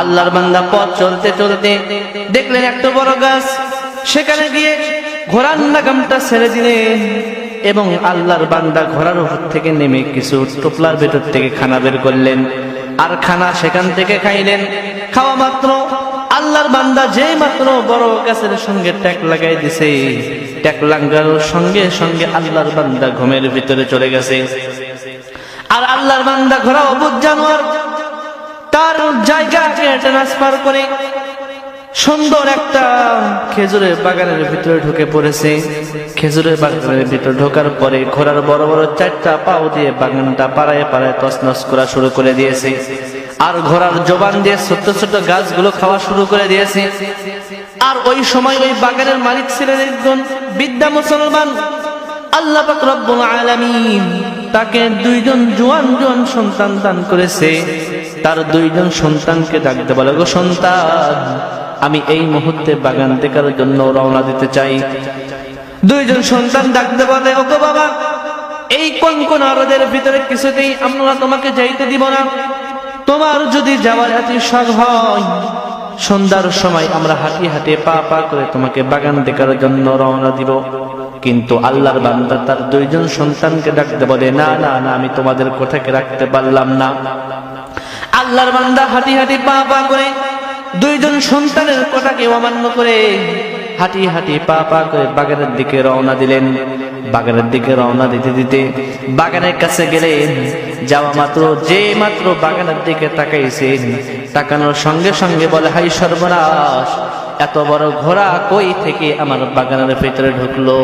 আল্লাহর বান্দা পথ চলতে চলতে দেখলেন একটা বড় গাছ, সেখানে গিয়ে ঘোড়ার লাগামটা ছেড়ে দিলেন এবং আল্লাহর বান্দা ঘোড়ার উপর থেকে নেমে কিছু টোপলার ভেতর থেকে খানা বের করলেন আর খানা সেখান থেকে খাইলেন। খাওয়া মাত্র আল্লাহর বান্দা যেই মাত্র বড় গাছের সঙ্গে ট্যাক লাগাই দিছে, ট্যাক লাগানোর সঙ্গে সঙ্গে আল্লাহর বান্দা ঘুমের ভিতরে চলে গেছে। আর আল্লাহর বান্দা ঘোড়া অবুঝ জানোয়ার তার জায়গাকে ট্রান্সফার করে সুন্দর একটা খেজুরের বাগানের ভিতরে ঢুকে পড়েছে। খেজুরের বাগানের ভিতরে ঢোকার পরে ঘোড়ার বড় বড় চারটা পাও দিয়ে বাগানটা পাড়ায় পাড়ায় তছনছ করা শুরু করে দিয়েছে আর ঘোড়ার জবান দিয়ে ছোট ছোট গাছগুলো খাওয়া শুরু করে দিয়েছে। আর ওই সময় ওই বাগানের মালিক ছিলেন একজন বিদ্যা মুসলমান। আল্লাহ পাক রব্বুল আলামিন তাকে দুইজন জোয়ান জোয়ান সন্তান দান করেছে। তার দুইজন সন্তানকে ডাকতে বলে, গো সন্তান, আমি এই মুহূর্তে বাগান দেখার জন্য রওনা দিতে চাই। দুইজন সন্তান ডাকতে বলে, ওগো বাবা, এই কোন রোদের ভিতরে কিছুতেই আমরা তোমাকে যাইতে দিব না। তোমার যদি যাওয়ার এত শখ হয়, সন্ধ্যার সময় আমরা হাঁটি হাঁটি পা পা করে তোমাকে বাগান দেখার জন্য রওনা দিব। কিন্তু আল্লাহর বান্দা তার দুইজন সন্তানকে ডাকতে বলে, না না না, আমি তোমাদের কথাকে রাখতে পারলাম না। আল্লাহর বান্দা হাঁটি হাঁটি পা পা করে দুইজন সন্তানের কথাকে অমান্য করে হাঁটি হাঁটি পা পা করে বাগানের দিকে রওনা দিলেন। বাগানের দিকে রওনা দিতে দিতে বাগানের কাছে গেলেন। যাওয়া মাত্র যে মাত্র বাগানের দিকে তাকাইছেন, তাকানোর সঙ্গে সঙ্গে বলে, হাই সর্বনাশ, এত বড় ঘোড়া কই থেকে আমার বাগানের ভিতরে ঢুকলো?